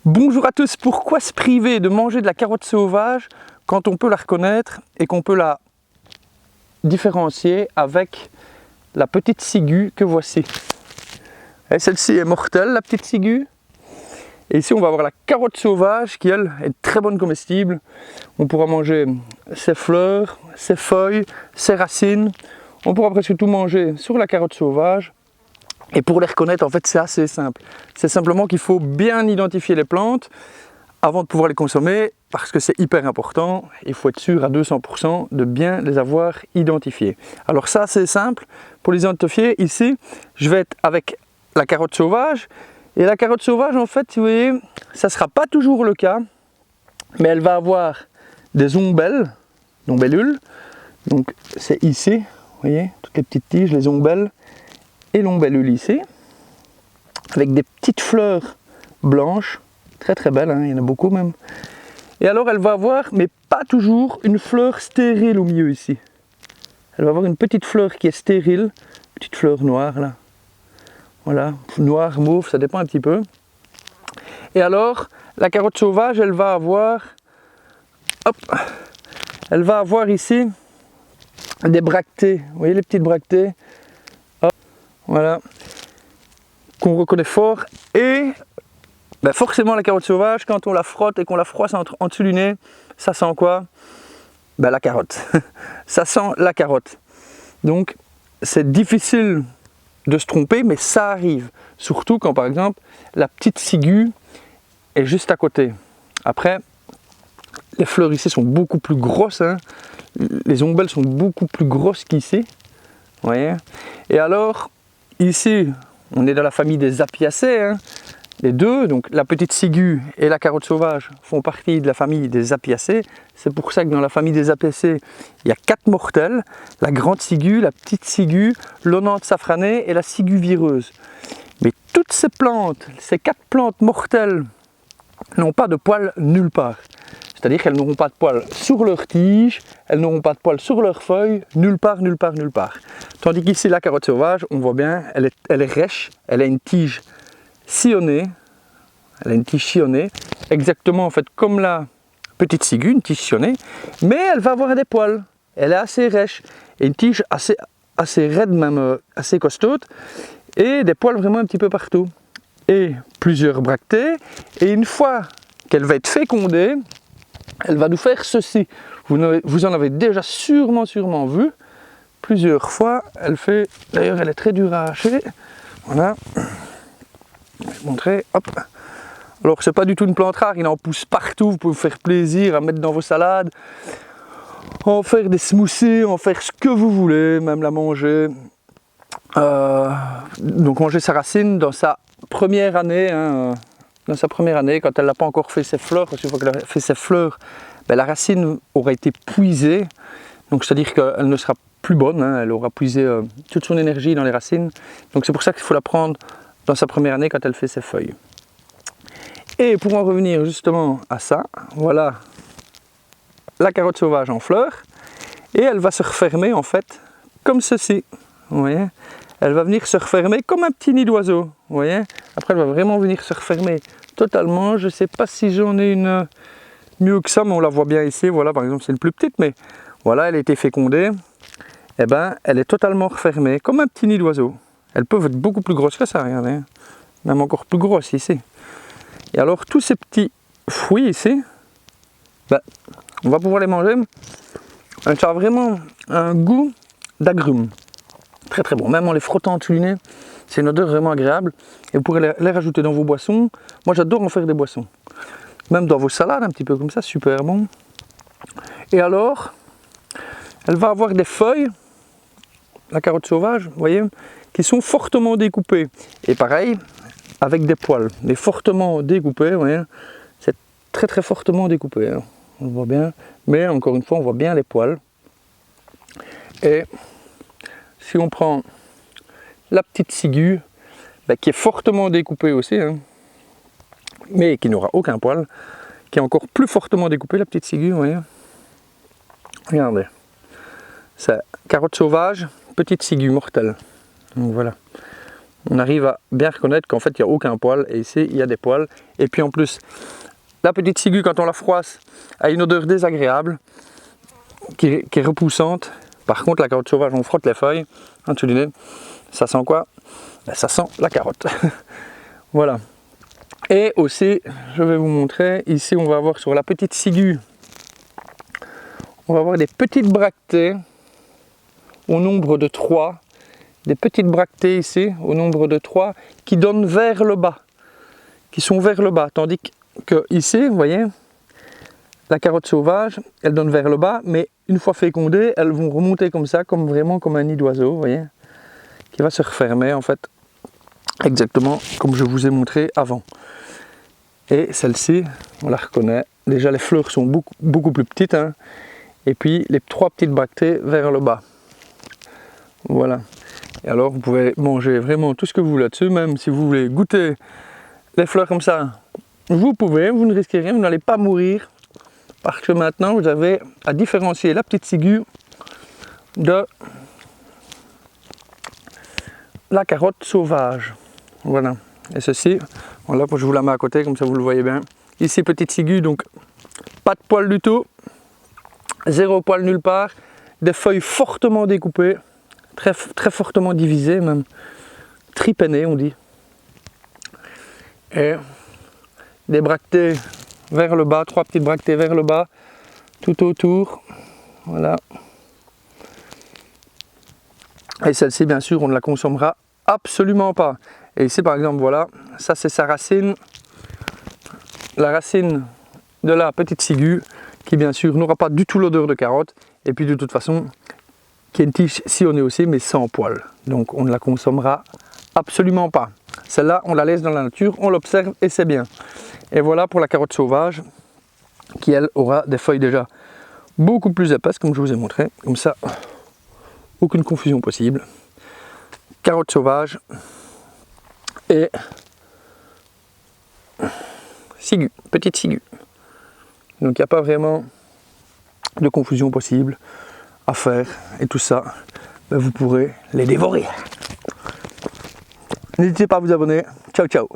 Bonjour à tous, pourquoi se priver de manger de la carotte sauvage quand on peut la reconnaître et qu'on peut la différencier avec la petite ciguë que voici. Celle-ci est mortelle, la petite ciguë. Et ici on va avoir la carotte sauvage qui elle est très bonne comestible. On pourra manger ses fleurs, ses feuilles, ses racines. On pourra presque tout manger sur la carotte sauvage. Et pour les reconnaître, en fait, c'est assez simple. C'est simplement qu'il faut bien identifier les plantes avant de pouvoir les consommer, parce que c'est hyper important. Il faut être sûr à 200% de bien les avoir identifiées. Alors ça, c'est simple. Pour les identifier, ici, je vais être avec la carotte sauvage. Et la carotte sauvage, en fait, vous voyez, ça ne sera pas toujours le cas, mais elle va avoir des ombelles, ombellules. Donc c'est ici, vous voyez, toutes les petites tiges, les ombelles. Et l'ombellule ici, avec des petites fleurs blanches, très très belles, hein, il y en a beaucoup même. Et alors elle va avoir, mais pas toujours, une fleur stérile au milieu ici. Elle va avoir une petite fleur qui est stérile, petite fleur noire là. Voilà, noir, mauve, ça dépend un petit peu. Et alors, la carotte sauvage, elle va avoir, hop, elle va avoir ici des bractées. Vous voyez les petites bractées? Voilà, qu'on reconnaît fort. Et ben forcément la carotte sauvage, quand on la frotte et qu'on la froisse en dessous du nez, ça sent quoi? Ben la carotte. Ça sent la carotte. Donc c'est difficile de se tromper, mais ça arrive. Surtout quand par exemple la petite ciguë est juste à côté. Après, les fleurs ici sont beaucoup plus grosses, hein. Les ombelles sont beaucoup plus grosses qu'ici. Vous voyez? Et alors, ici, on est dans la famille des apiacées, hein. Les deux, donc la petite ciguë et la carotte sauvage, font partie de la famille des apiacées. C'est pour ça que dans la famille des apiacées, il y a 4 mortelles, la grande ciguë, la petite ciguë, l'onante safranée et la ciguë vireuse. Mais toutes ces plantes, ces 4 plantes mortelles, n'ont pas de poils nulle part. C'est-à-dire qu'elles n'auront pas de poils sur leurs tiges, elles n'auront pas de poils sur leurs feuilles, nulle part, nulle part, nulle part. Tandis qu'ici, la carotte sauvage, on voit bien, elle est rêche, elle a une tige sillonnée, exactement en fait comme la petite ciguë, une tige sillonnée, mais elle va avoir des poils. Elle est assez rêche, et une tige assez raide même, assez costaude, et des poils vraiment un petit peu partout. Et plusieurs bractées, et une fois qu'elle va être fécondée, elle va nous faire ceci. Vous en avez déjà sûrement vu plusieurs fois. Elle fait, d'ailleurs elle est très dure à arracher. Voilà. Je vais vous montrer. Hop. Alors c'est pas du tout une plante rare, il en pousse partout. Vous pouvez vous faire plaisir à mettre dans vos salades, en faire des smoothies, en faire ce que vous voulez, même la manger. Donc manger sa racine dans sa première année. Hein, quand elle n'a pas encore fait ses fleurs, parce qu'une fois qu'elle a fait ses fleurs, ben, la racine aura été puisée, donc c'est-à-dire qu'elle ne sera plus bonne, hein, elle aura puisé toute son énergie dans les racines, donc c'est pour ça qu'il faut la prendre dans sa première année quand elle fait ses feuilles. Et pour en revenir justement à ça, voilà la carotte sauvage en fleurs, et elle va se refermer en fait comme ceci, vous voyez. Elle va venir se refermer comme un petit nid d'oiseau, vous voyez. Après, elle va vraiment venir se refermer totalement. Je ne sais pas si j'en ai une mieux que ça, mais on la voit bien ici. Voilà, par exemple, c'est une plus petite, mais voilà, elle a été fécondée. Et ben, elle est totalement refermée, comme un petit nid d'oiseau. Elles peuvent être beaucoup plus grosses que ça, regardez. Même encore plus grosses ici. Et alors, tous ces petits fruits ici, ben, on va pouvoir les manger. Ça a vraiment un goût d'agrumes. Très très bon, même en les frottant dessus du nez, c'est une odeur vraiment agréable et vous pourrez les rajouter dans vos boissons. Moi j'adore en faire des boissons, même dans vos salades un petit peu comme ça, super bon. Et alors, elle va avoir des feuilles, la carotte sauvage, vous voyez, qui sont fortement découpées. Et pareil, avec des poils, mais fortement découpés, vous voyez, c'est très très fortement découpé, hein. On le voit bien, mais encore une fois on voit bien les poils. Et si on prend la petite ciguë, ben, qui est fortement découpée aussi, hein, mais qui n'aura aucun poil, qui est encore plus fortement découpée, la petite ciguë, vous voyez. Regardez, c'est carotte sauvage, petite ciguë mortelle. Donc voilà, on arrive à bien reconnaître qu'en fait il n'y a aucun poil, et ici il y a des poils. Et puis en plus, la petite ciguë, quand on la froisse, a une odeur désagréable qui est repoussante. Par contre, la carotte sauvage, on frotte les feuilles en dessous du nez, ça sent quoi? Ben, ça sent la carotte. Voilà. Et aussi, je vais vous montrer, ici on va avoir sur la petite ciguë, on va avoir des petites bractées au nombre de 3. Des petites bractées ici, au nombre de 3, qui donnent vers le bas, qui sont vers le bas. Tandis que ici, vous voyez, la carotte sauvage, elle donne vers le bas, mais une fois fécondées, elles vont remonter comme ça, comme vraiment comme un nid d'oiseau, vous voyez, qui va se refermer en fait, exactement comme je vous ai montré avant. Et celle-ci, on la reconnaît. Déjà, les fleurs sont beaucoup plus petites, hein. Et puis les 3 petites bractées vers le bas. Voilà. Et alors, vous pouvez manger vraiment tout ce que vous voulez là-dessus, même si vous voulez goûter les fleurs comme ça, vous pouvez, vous ne risquez rien, vous n'allez pas mourir. Parce que maintenant, vous avez à différencier la petite ciguë de la carotte sauvage. Voilà. Et ceci, voilà, je vous la mets à côté, comme ça vous le voyez bien. Ici, petite ciguë, donc pas de poils du tout, 0 poil nulle part, des feuilles fortement découpées, très fortement divisées, même tripennées, on dit. Et des bractées vers le bas, 3 petites bractées vers le bas, tout autour. Voilà. Et celle-ci, bien sûr, on ne la consommera absolument pas. Et ici, par exemple, voilà, ça c'est sa racine, la racine de la petite ciguë, qui bien sûr n'aura pas du tout l'odeur de carotte, et puis de toute façon, qui est une tige sillonnée aussi, mais sans poils. Donc on ne la consommera absolument pas. Celle-là, on la laisse dans la nature, on l'observe et c'est bien. Et voilà pour la carotte sauvage, qui elle aura des feuilles déjà beaucoup plus épaisses, comme je vous ai montré. Comme ça, aucune confusion possible. Carotte sauvage et ciguë, petite ciguë. Donc il n'y a pas vraiment de confusion possible à faire. Et tout ça, ben, vous pourrez les dévorer. N'hésitez pas à vous abonner. Ciao, ciao.